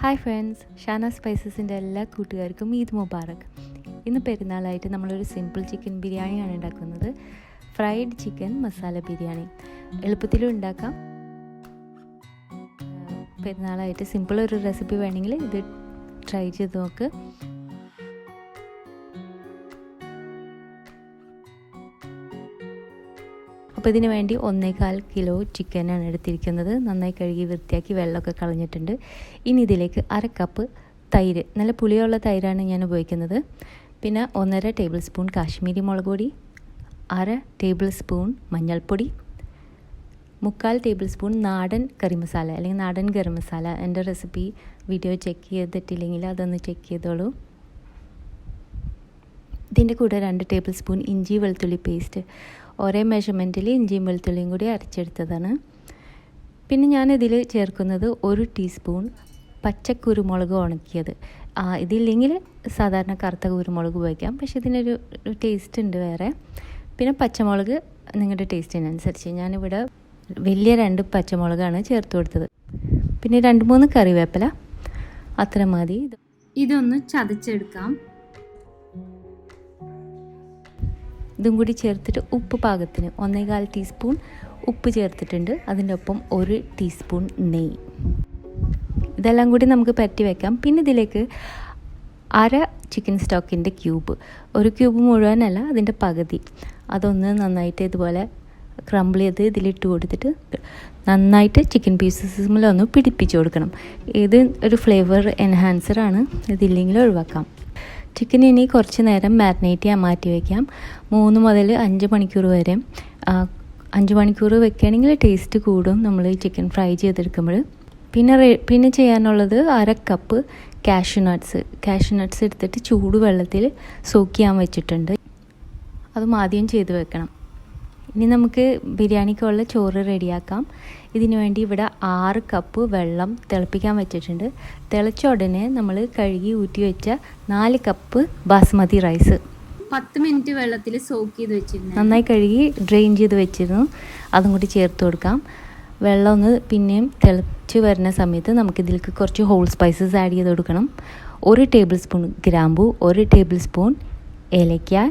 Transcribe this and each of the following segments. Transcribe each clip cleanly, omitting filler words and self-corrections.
Hi friends, Shanas സ്പൈസസിൻ്റെ എല്ലാ കൂട്ടുകാർക്കും ഈദ് മുബാറക്. ഇന്ന് പെരുന്നാളായിട്ട് നമ്മളൊരു സിമ്പിൾ ചിക്കൻ ബിരിയാണിയാണ് ഉണ്ടാക്കുന്നത്. ഫ്രൈഡ് ചിക്കൻ മസാല ബിരിയാണി എളുപ്പത്തിലും ഉണ്ടാക്കാം. പെരുന്നാളായിട്ട് സിമ്പിൾ ഒരു റെസിപ്പി വേണമെങ്കിൽ ഇത് ട്രൈ ചെയ്ത് നോക്ക്. അപ്പോൾ ഇതിന് വേണ്ടി 1.25 കിലോ ചിക്കനാണ് എടുത്തിരിക്കുന്നത്. നന്നായി കഴുകി വൃത്തിയാക്കി വെള്ളമൊക്കെ കളഞ്ഞിട്ടുണ്ട്. ഇനി ഇതിലേക്ക് 1/2 കപ്പ് തൈര്, നല്ല പുളിയുള്ള തൈരാണ് ഞാൻ ഉപയോഗിക്കുന്നത്. പിന്നെ 1.5 ടേബിൾ സ്പൂൺ കാശ്മീരി മുളക് പൊടി, 1/2 ടേബിൾ സ്പൂൺ മഞ്ഞൾപ്പൊടി, 3/4 ടേബിൾ സ്പൂൺ നാടൻ കറി മസാല അല്ലെങ്കിൽ നാടൻ ഗരം മസാല. എൻ്റെ റെസിപ്പി വീഡിയോ ചെക്ക് ചെയ്തിട്ടില്ലെങ്കിൽ അതൊന്ന് ചെക്ക് ചെയ്തോളൂ. ഇതിൻ്റെ കൂടെ 2 ടേബിൾ സ്പൂൺ ഇഞ്ചി വെളുത്തുള്ളി പേസ്റ്റ്, ഒരേ മെഷർമെൻറ്റിൽ ഇഞ്ചിയും വെളുത്തുള്ളിയും കൂടി അരച്ചെടുത്തതാണ്. പിന്നെ ഞാനിതിൽ ചേർക്കുന്നത് 1 ടീസ്പൂൺ പച്ചക്കുരുമുളക് ഉണക്കിയത്. ഇതില്ലെങ്കിൽ സാധാരണ കറുത്ത കുരുമുളക് ഉപയോഗിക്കാം, പക്ഷേ ഇതിനൊരു ടേസ്റ്റ് ഉണ്ട് വേറെ. പിന്നെ പച്ചമുളക് നിങ്ങളുടെ ടേസ്റ്റിനനുസരിച്ച്. ഞാനിവിടെ വലിയ 2 പച്ചമുളകാണ് ചേർത്ത് കൊടുത്തത്. പിന്നെ 2-3 കറിവേപ്പില, അത്ര മതി. ഇതൊന്ന് ചതച്ചെടുക്കാം. ഇതും കൂടി ചേർത്തിട്ട് ഉപ്പ് പാകത്തിന് 1.25 ടീസ്പൂൺ ഉപ്പ് ചേർത്തിട്ടുണ്ട്. അതിൻ്റെ ഒപ്പം 1 ടീസ്പൂൺ നെയ്യ്. ഇതെല്ലാം കൂടി നമുക്ക് പറ്റി വെക്കാം. പിന്നെ ഇതിലേക്ക് 1/2 ചിക്കൻ സ്റ്റോക്കിൻ്റെ ക്യൂബ്, ഒരു ക്യൂബ് മുഴുവനല്ല, അതിൻ്റെ പകുതി, അതൊന്ന് നന്നായിട്ട് ഇതുപോലെ ക്രംബിൾ ചെയ്ത് ഇതിലിട്ട് കൊടുത്തിട്ട് നന്നായിട്ട് ചിക്കൻ പീസസിലൊന്ന് പിടിപ്പിച്ച് കൊടുക്കണം. ഇത് ഒരു ഫ്ലേവർ എൻഹാൻസറാണ്, ഇതില്ലെങ്കിൽ ഒഴിവാക്കാം. ചിക്കൻ ഇനി കുറച്ച് നേരം മാരിനേറ്റ് ചെയ്യാൻ മാറ്റി വയ്ക്കാം. 3 മുതൽ 5 മണിക്കൂർ വരെ. 5 മണിക്കൂർ വെക്കുകയാണെങ്കിൽ ടേസ്റ്റ് കൂടും നമ്മൾ ചിക്കൻ ഫ്രൈ ചെയ്തെടുക്കുമ്പോൾ. പിന്നെ ചെയ്യാനുള്ളത് 1/2 കപ്പ് കാഷ്യൂ നട്ട്സ് എടുത്തിട്ട് ചൂടുവെള്ളത്തിൽ സോക്ക് ചെയ്യാൻ വെച്ചിട്ടുണ്ട്. അതും ആദ്യം ചെയ്ത് വെക്കണം. ഇനി നമുക്ക് ബിരിയാണിക്കുള്ള ചോറ് റെഡിയാക്കാം. ഇതിനു വേണ്ടി ഇവിടെ 6 കപ്പ് വെള്ളം തിളപ്പിക്കാൻ വെച്ചിട്ടുണ്ട്. തിളച്ച ഉടനെ നമ്മൾ കഴുകി ഊറ്റി വെച്ച 4 കപ്പ് ബാസ്മതി റൈസ് 10 മിനിറ്റ് വെള്ളത്തിൽ സോക്ക് ചെയ്ത് വെച്ചിരുന്നു. നന്നായി കഴുകി ഡ്രെയിൻ ചെയ്ത് വെച്ചിരുന്നു. അതും കൂടി ചേർത്ത് കൊടുക്കാം. വെള്ളം ഒന്ന് പിന്നെയും തിളച്ച് വരുന്ന സമയത്ത് നമുക്കിതിലേക്ക് കുറച്ച് ഹോൾ സ്പൈസസ് ആഡ് ചെയ്ത് കൊടുക്കണം. 1 ടേബിൾ സ്പൂൺ ഗ്രാമ്പൂ, 1 ടേബിൾ സ്പൂൺ ഏലക്ക,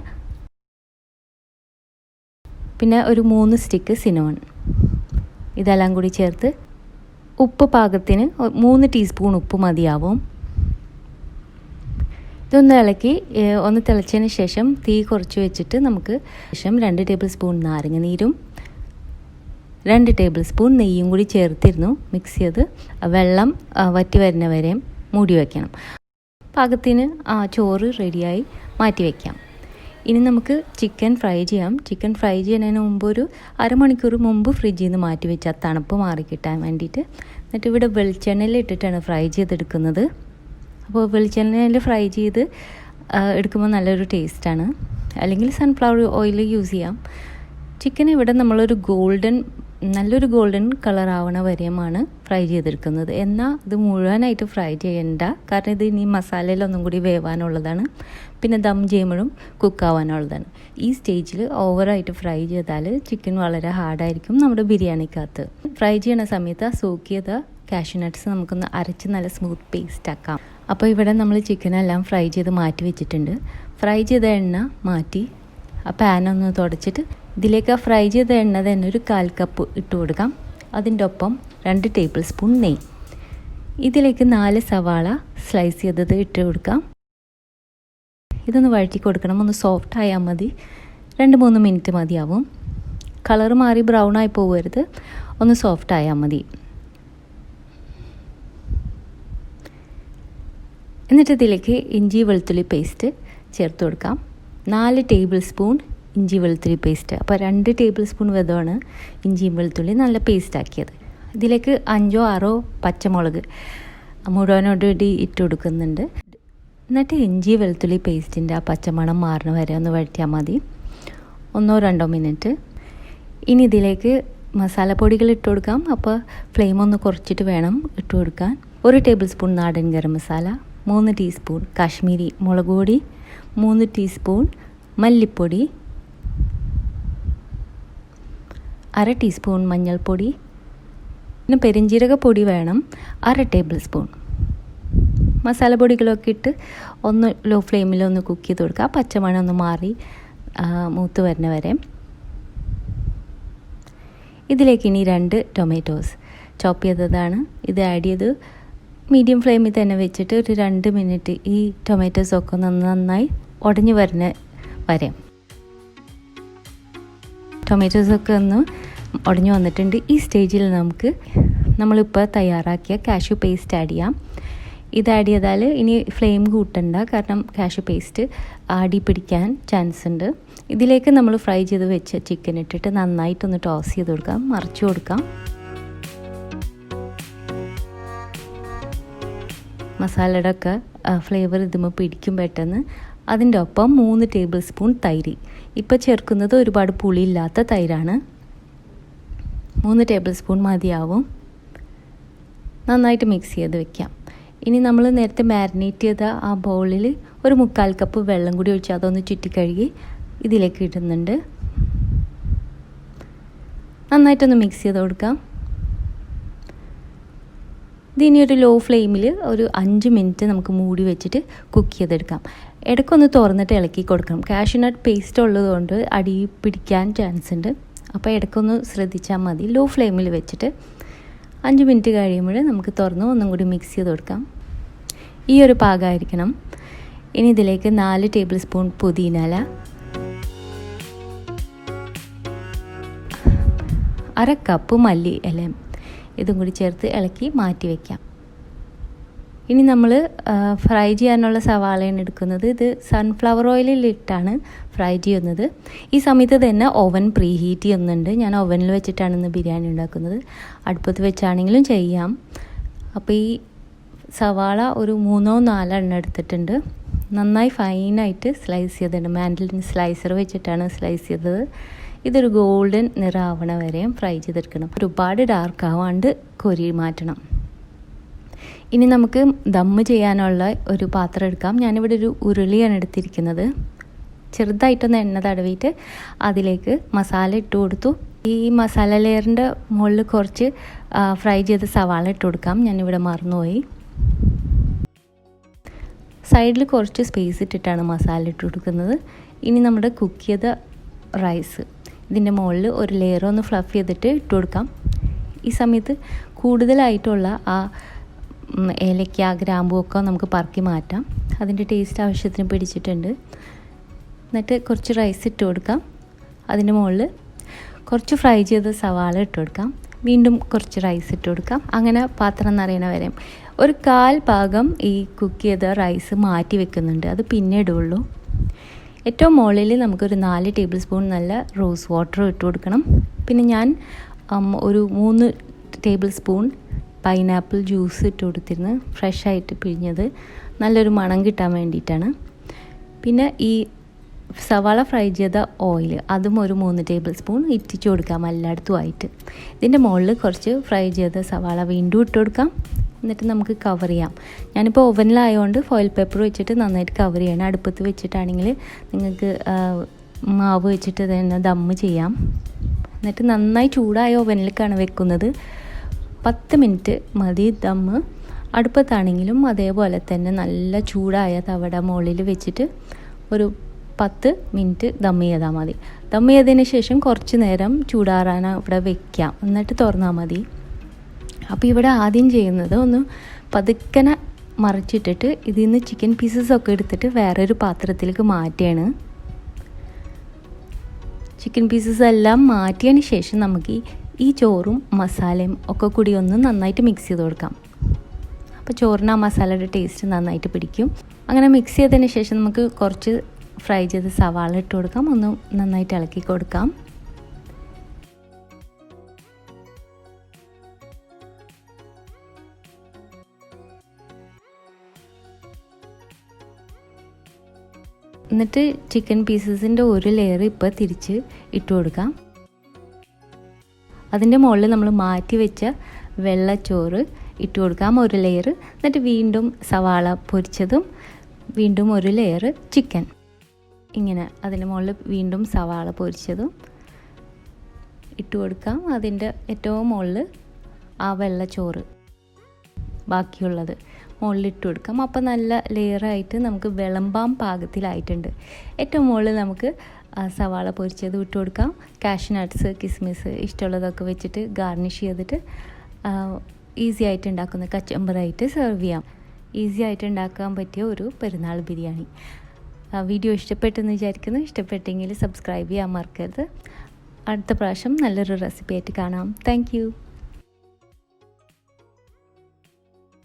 പിന്നെ ഒരു 3 സ്റ്റിക്ക് സിനമൺ. ഇതെല്ലാം കൂടി ചേർത്ത് ഉപ്പ് പാകത്തിന് 3 ടീസ്പൂൺ ഉപ്പ് മതിയാവും. ഇതൊന്ന് ഇളക്കി ഒന്ന് തിളച്ചതിന് ശേഷം തീ കുറച്ച് വെച്ചിട്ട് നമുക്ക് ശേഷം 2 ടേബിൾ സ്പൂൺ നാരങ്ങ നീരും 2 ടേബിൾ സ്പൂൺ നെയ്യും കൂടി ചേർത്തിരുന്നു മിക്സ് ചെയ്ത് വെള്ളം വറ്റി വരുന്നവരെയും മൂടി വയ്ക്കണം. പാകത്തിന് ചോറ് റെഡിയായി മാറ്റി വയ്ക്കാം. ഇനി നമുക്ക് ചിക്കൻ ഫ്രൈ ചെയ്യാം. ചിക്കൻ ഫ്രൈ ചെയ്യുന്നതിന് മുമ്പ് ഒരു അരമണിക്കൂർ മുമ്പ് ഫ്രിഡ്ജിൽ നിന്ന് മാറ്റി വെച്ചാൽ തണുപ്പ് മാറിക്കിട്ടാൻ വേണ്ടിയിട്ട്. എന്നിട്ട് ഇവിടെ വെളിച്ചെണ്ണയിൽ ഇട്ടിട്ടാണ് ഫ്രൈ ചെയ്തെടുക്കുന്നത്. അപ്പോൾ വെളിച്ചെണ്ണയിൽ ഫ്രൈ ചെയ്ത് എടുക്കുമ്പോൾ നല്ലൊരു ടേസ്റ്റാണ്. അല്ലെങ്കിൽ സൺഫ്ലവർ ഓയിൽ യൂസ് ചെയ്യാം. ചിക്കൻ ഇവിടെ നമ്മളൊരു നല്ലൊരു ഗോൾഡൻ കളർ ആവണ വരെയുമാണ് ഫ്രൈ ചെയ്തെടുക്കുന്നത്. എന്നാൽ ഇത് മുഴുവനായിട്ട് ഫ്രൈ ചെയ്യണ്ട, കാരണം ഇത് ഇനി മസാലയിലൊന്നും കൂടി വേവാനുള്ളതാണ്. പിന്നെ ദം ചെയ്യുമ്പോഴും കുക്കാവാനുള്ളതാണ്. ഈ സ്റ്റേജിൽ ഓവറായിട്ട് ഫ്രൈ ചെയ്താൽ ചിക്കൻ വളരെ ഹാർഡായിരിക്കും നമ്മുടെ ബിരിയാണിക്കകത്ത്. ഫ്രൈ ചെയ്യണ സമയത്ത് സോക്ക് ചെയ്ത കാഷ്യൂ നട്ട്സ് നമുക്കൊന്ന് അരച്ച് നല്ല സ്മൂത്ത് പേസ്റ്റ് ആക്കാം. അപ്പോൾ ഇവിടെ നമ്മൾ ചിക്കനെല്ലാം ഫ്രൈ ചെയ്ത് മാറ്റി വെച്ചിട്ടുണ്ട്. ഫ്രൈ ചെയ്ത എണ്ണ മാറ്റി ആ പാനൊന്ന് തുടച്ചിട്ട് ഇതിലേക്ക് ഫ്രൈ ചെയ്ത എണ്ണ തന്നെ ഒരു 1/4 കപ്പ് ഇട്ട് കൊടുക്കാം. അതിൻ്റെ ഒപ്പം 2 ടേബിൾ സ്പൂൺ നെയ്യ്. ഇതിലേക്ക് 4 സവാള സ്ലൈസ് ചെയ്തത് ഇട്ട് കൊടുക്കാം. ഇതൊന്ന് വഴറ്റി കൊടുക്കണം. ഒന്ന് സോഫ്റ്റ് ആയാൽ മതി. 2-3 മിനിറ്റ് മതിയാവും. കളർ മാറി ബ്രൗൺ ആയി പോകരുത്, ഒന്ന് സോഫ്റ്റ് ആയാൽ മതി. എന്നിട്ട് ഇതിലേക്ക് ഇഞ്ചി വെളുത്തുള്ളി പേസ്റ്റ് ചേർത്ത് കൊടുക്കാം. 4 ടേബിൾ സ്പൂൺ ഇഞ്ചി വെളുത്തുള്ളി പേസ്റ്റ്. അപ്പോൾ 2 ടേബിൾ സ്പൂൺ വീതമാണ് ഇഞ്ചിയും വെളുത്തുള്ളി നല്ല പേസ്റ്റ് ആക്കിയത്. ഇതിലേക്ക് 5-6 പച്ചമുളക് മുഴുവനോടുകൂടി ഇട്ട് കൊടുക്കുന്നുണ്ട്. എന്നിട്ട് ഇഞ്ചി വെളുത്തുള്ളി പേസ്റ്റിൻ്റെ ആ പച്ചമണം മാറുന്ന വരെ ഒന്ന് വഴറ്റിയാൽ മതി. 1-2 മിനിറ്റ്. ഇനി ഇതിലേക്ക് മസാലപ്പൊടികൾ ഇട്ട് കൊടുക്കാം. അപ്പോൾ ഫ്ലെയിം ഒന്ന് കുറച്ചിട്ട് വേണം ഇട്ട് കൊടുക്കാൻ. 1 ടേബിൾ സ്പൂൺ നാടൻ ഗരം മസാല, 3 ടീസ്പൂൺ കാശ്മീരി മുളക് പൊടി, 3 ടീസ്പൂൺ മല്ലിപ്പൊടി, 1/2 ടീസ്പൂൺ മഞ്ഞൾപ്പൊടി, പിന്നെ പെരിഞ്ജീരകപ്പൊടി വേണം 1/2 ടേബിൾ സ്പൂൺ. 1 ടീസ്പൂൺ കുരുമുളക് പൊടി, 1 ടീസ്പൂൺ മല്ലിപ്പൊടി, 1 ടീസ്പൂൺ മഞ്ഞൾപ്പൊടി, 1 ടീസ്പൂൺ പെരിഞ്ജീരകപ്പൊടി, 1 ടീസ്പൂൺ മഞ്ഞൾപ്പൊടി, 1 ടീസ്പൂൺ മസാലപ്പൊടികളൊക്കെ ഇട്ട് ഒന്ന് ലോ ഫ്ലെയിമിൽ ഒന്ന് കുക്ക് ചെയ്ത് കൊടുക്കുക. പച്ചമണം ഒന്ന് മാറി മൂത്ത് വരുന്ന വരെ. ഇതിലേക്ക് ഇനി 2 ടൊമാറ്റോസ് ചോപ്പ് ചെയ്തതാണ് ഇത് ആഡ് ചെയ്ത് മീഡിയം ഫ്ലെയിമിൽ തന്നെ വെച്ചിട്ട് ഒരു 2 മിനിറ്റ് ഈ ടൊമാറ്റോസൊക്കെ നന്നായി ഉടഞ്ഞു വരുന്ന വരെ. ടൊമാറ്റോസൊക്കെ ഒന്ന് ഉടഞ്ഞു വന്നിട്ടുണ്ട്. ഈ സ്റ്റേജിൽ നമുക്ക് നമ്മളിപ്പോൾ തയ്യാറാക്കിയ കാഷ്യൂ പേസ്റ്റ് ആഡ് ചെയ്യാം. ഇത് ആഡ് ചെയ്താൽ ഇനി ഫ്ലെയിം കൂട്ടണ്ട, കാരണം കാഷ്യൂ പേസ്റ്റ് ആടി പിടിക്കാൻ ചാൻസ് ഉണ്ട്. ഇതിലേക്ക് നമ്മൾ ഫ്രൈ ചെയ്ത് വെച്ച ചിക്കൻ ഇട്ടിട്ട് നന്നായിട്ടൊന്ന് ടോസ് ചെയ്ത് കൊടുക്കാം, മറിച്ച് കൊടുക്കാം. മസാലയുടെ ഒക്കെ ഫ്ലേവർ ഇതുമ്പോൾ പിടിക്കും പെട്ടെന്ന്. അതിൻ്റെ ഒപ്പം 3 ടേബിൾ സ്പൂൺ തൈര്. ഇപ്പോൾ ചേർക്കുന്നത് ഒരുപാട് പുളിയില്ലാത്ത തൈരാണ്. 3 ടേബിൾ സ്പൂൺ മതിയാവും. നന്നായിട്ട് മിക്സ് ചെയ്ത് വെക്കാം. ഇനി നമ്മൾ നേരത്തെ മാരിനേറ്റ് ചെയ്ത ആ ബൗളിൽ ഒരു 3/4 കപ്പ് വെള്ളം കൂടി ഒഴിച്ച് അതൊന്ന് ചുറ്റിക്കഴുകി ഇതിലേക്ക് ഇടുന്നുണ്ട്. നന്നായിട്ടൊന്ന് മിക്സ് ചെയ്ത് കൊടുക്കാം. ഇതിനി ഒരു ലോ ഫ്ലെയിമിൽ ഒരു 5 മിനിറ്റ് നമുക്ക് മൂടി വെച്ചിട്ട് കുക്ക് ചെയ്തെടുക്കാം. ഇടയ്ക്കൊന്ന് തുറന്നിട്ട് ഇളക്കി കൊടുക്കണം. കാഷ്യൂ നട്ട് പേസ്റ്റ് ഉള്ളതുകൊണ്ട് അടി പിടിക്കാൻ ചാൻസ് ഉണ്ട്. അപ്പോൾ ഇടയ്ക്കൊന്ന് ശ്രദ്ധിച്ചാൽ മതി. ലോ ഫ്ലെയിമിൽ വെച്ചിട്ട് 5 മിനിറ്റ് കഴിയുമ്പോൾ നമുക്ക് തുറന്ന് ഒന്നും കൂടി മിക്സ് ചെയ്ത് കൊടുക്കാം. ഈ ഒരു പാകമായിരിക്കണം. ഇനി ഇതിലേക്ക് 4 ടേബിൾ സ്പൂൺ പുതിനയില, 1/2 കപ്പ് മല്ലി ഇല, ഇതും കൂടി ചേർത്ത് ഇളക്കി മാറ്റി വയ്ക്കാം. ഇനി നമ്മൾ ഫ്രൈ ചെയ്യാനുള്ള സവാളയാണ് എടുക്കുന്നത്. ഇത് സൺഫ്ലവർ ഓയിലിട്ടാണ് ഫ്രൈ ചെയ്യുന്നത്. ഈ സമയത്ത് തന്നെ ഓവൻ പ്രീ ഹീറ്റ് ചെയ്യുന്നുണ്ട്. ഞാൻ ഓവനിൽ വെച്ചിട്ടാണ് ഇന്ന് ബിരിയാണി ഉണ്ടാക്കുന്നത്. അടുപ്പത്ത് വെച്ചാണെങ്കിലും ചെയ്യാം. അപ്പോൾ ഈ സവാള ഒരു 3-4 എണ്ണം എടുത്തിട്ടുണ്ട്. നന്നായി ഫൈനായിട്ട് സ്ലൈസ് ചെയ്തിട്ടുണ്ട്. മാൻഡലിൻ സ്ലൈസർ വെച്ചിട്ടാണ് സ്ലൈസ് ചെയ്തത്. ഇതൊരു ഗോൾഡൻ നിറാവണ വരെയും ഫ്രൈ ചെയ്തെടുക്കണം. ഒരുപാട് ഡാർക്ക് ആവാണ്ട് കോരി മാറ്റണം. ഇനി നമുക്ക് ദമ്മ് ചെയ്യാനുള്ള ഒരു പാത്രം എടുക്കാം. ഞാനിവിടെ ഒരു ഉരുളിയാണ് എടുത്തിരിക്കുന്നത്. ചെറുതായിട്ടൊന്ന് എണ്ണ തടവിയിട്ട് അതിലേക്ക് മസാല ഇട്ട് കൊടുത്തു. ഈ മസാല ലെയറിൻ്റെ മുകളിൽ കുറച്ച് ഫ്രൈ ചെയ്ത സവാള ഇട്ട് കൊടുക്കാം. ഞാനിവിടെ മറന്നുപോയി. സൈഡിൽ കുറച്ച് സ്പേസ് ഇട്ടിട്ടാണ് മസാല ഇട്ട് കൊടുക്കുന്നത്. ഇനി നമ്മുടെ കുക്ക് ചെയ്ത റൈസ് ഇതിൻ്റെ മുകളിൽ ഒരു ലെയർ ഒന്ന് ഫ്ലഫ് ചെയ്തിട്ട് ഇട്ട് കൊടുക്കാം. ഈ സമയത്ത് കൂടുതലായിട്ടുള്ള ആ ഏലക്ക ഗ്രാമ്പുമൊക്കെ നമുക്ക് പറക്കി മാറ്റാം. അതിൻ്റെ ടേസ്റ്റ് ആവശ്യത്തിന് പിടിച്ചിട്ടുണ്ട്. എന്നിട്ട് കുറച്ച് റൈസ് ഇട്ട് കൊടുക്കാം. അതിൻ്റെ മുകളിൽ കുറച്ച് ഫ്രൈ ചെയ്ത സവാള ഇട്ട് കൊടുക്കാം. വീണ്ടും കുറച്ച് റൈസ് ഇട്ട് കൊടുക്കാം. അങ്ങനെ പാത്രം നിറയണ വരെ ഒരു 1/4 ഭാഗം ഈ കുക്ക് ചെയ്ത റൈസ് മാറ്റി വെക്കുന്നുണ്ട്. അത് പിന്നെ ഇടുള്ളൂ. ഏറ്റവും മുകളിൽ നമുക്കൊരു 4 ടേബിൾ സ്പൂൺ നല്ല റോസ് വാട്ടർ ഇട്ട് കൊടുക്കണം. പിന്നെ ഞാൻ ഒരു 3 ടേബിൾ സ്പൂൺ പൈനാപ്പിൾ ജ്യൂസ് ഇട്ട് കൊടുത്തിരുന്നു. ഫ്രഷായിട്ട് പിഴിഞ്ഞത്, നല്ലൊരു മണം കിട്ടാൻ വേണ്ടിയിട്ടാണ്. പിന്നെ ഈ സവാള ഫ്രൈ ചെയ്ത ഓയിൽ അതും ഒരു 3 ടേബിൾ സ്പൂൺ ഇറ്റിച്ച് കൊടുക്കാം എല്ലായിടത്തുമായിട്ട്. ഇതിൻ്റെ മുകളിൽ കുറച്ച് ഫ്രൈ ചെയ്ത സവാള വീണ്ടും ഇട്ട് കൊടുക്കാം. എന്നിട്ട് നമുക്ക് കവർ ചെയ്യാം. ഞാനിപ്പോൾ ഓവനിലായതുകൊണ്ട് ഫോയിൽ പേപ്പർ വെച്ചിട്ട് നന്നായിട്ട് കവർ ചെയ്യണം. അടുപ്പത്ത് വെച്ചിട്ടാണെങ്കിൽ നിങ്ങൾക്ക് മാവ് വെച്ചിട്ട് തന്നെ ദമ്മ് ചെയ്യാം. എന്നിട്ട് നന്നായി ചൂടായ ഓവനിലേക്കാണ് വെക്കുന്നത്. 10 മിനിറ്റ് മതി ദമ്മ്. അടുപ്പത്താണെങ്കിലും അതേപോലെ തന്നെ നല്ല ചൂടായ തവട മുകളിൽ വെച്ചിട്ട് ഒരു 10 മിനിറ്റ് ദമ്മ് ചെയ്താൽ മതി. ദമ്മ് ചെയ്തതിന് ശേഷം കുറച്ച് നേരം ചൂടാറാൻ ഇവിടെ വെക്കാം. എന്നിട്ട് തുറന്നാൽ മതി. അപ്പോൾ ഇവിടെ ആദ്യം ചെയ്യുന്നത് ഒന്ന് പതുക്കനെ മറിച്ചിട്ടിട്ട് ഇതിൽ നിന്ന് ചിക്കൻ പീസസൊക്കെ എടുത്തിട്ട് വേറൊരു പാത്രത്തിലേക്ക് മാറ്റുകയാണ്. ചിക്കൻ പീസസ് എല്ലാം മാറ്റിയതിന് ശേഷം നമുക്ക് ഈ ചോറും മസാലയും ഒക്കെ കൂടി ഒന്ന് നന്നായിട്ട് മിക്സ് ചെയ്ത് കൊടുക്കാം. അപ്പോൾ ചോറിന് ആ മസാലയുടെ ടേസ്റ്റ് നന്നായിട്ട് പിടിക്കും. അങ്ങനെ മിക്സ് ചെയ്തതിന് ശേഷം നമുക്ക് കുറച്ച് ഫ്രൈ ചെയ്ത് സവാള ഇട്ട് കൊടുക്കാം. ഒന്ന് നന്നായിട്ട് ഇളക്കി കൊടുക്കാം. എന്നിട്ട് ചിക്കൻ പീസസിൻ്റെ ഒരു ലെയർ ഇപ്പോൾ തിരിച്ച് ഇട്ട് കൊടുക്കാം. അതിൻ്റെ മുകളിൽ നമ്മൾ മാറ്റി വെച്ച വെള്ളച്ചോറ് ഇട്ട് കൊടുക്കാം, ഒരു ലെയർ. എന്നിട്ട് വീണ്ടും സവാള പൊരിച്ചതും വീണ്ടും ഒരു ലെയർ ചിക്കൻ. ഇങ്ങനെ അതിൻ്റെ മുകളിൽ വീണ്ടും സവാള പൊരിച്ചതും ഇട്ട് കൊടുക്കാം. അതിൻ്റെ ഏറ്റവും മുകളിൽ ആ വെള്ളച്ചോറ് ബാക്കിയുള്ളത് മുകളിലിട്ട് കൊടുക്കാം. അപ്പോൾ നല്ല ലെയറായിട്ട് നമുക്ക് വിളമ്പാൻ പാകത്തിലായിട്ടുണ്ട്. ഏറ്റവും മുകളിൽ നമുക്ക് സവാള പൊരിച്ചത് ഇട്ട് കൊടുക്കാം. കാഷ്യൂ നട്ട്സ്, കിസ്മിസ് ഇഷ്ടമുള്ളതൊക്കെ വെച്ചിട്ട് ഗാർണിഷ് ചെയ്തിട്ട് ഈസി ആയിട്ട് ഉണ്ടാക്കുന്ന കച്ചമ്പറായിട്ട് സെർവ് ചെയ്യാം. ഈസി ആയിട്ട് ഉണ്ടാക്കാൻ പറ്റിയ ഒരു പെരുന്നാൾ ബിരിയാണി. വീഡിയോ ഇഷ്ടപ്പെട്ടെന്ന് വിചാരിക്കുന്നു. ഇഷ്ടപ്പെട്ടെങ്കിൽ സബ്സ്ക്രൈബ് ചെയ്യാൻ മറക്കരുത്. അടുത്ത പ്രാവശ്യം നല്ലൊരു റെസിപ്പി ആയിട്ട് കാണാം. താങ്ക്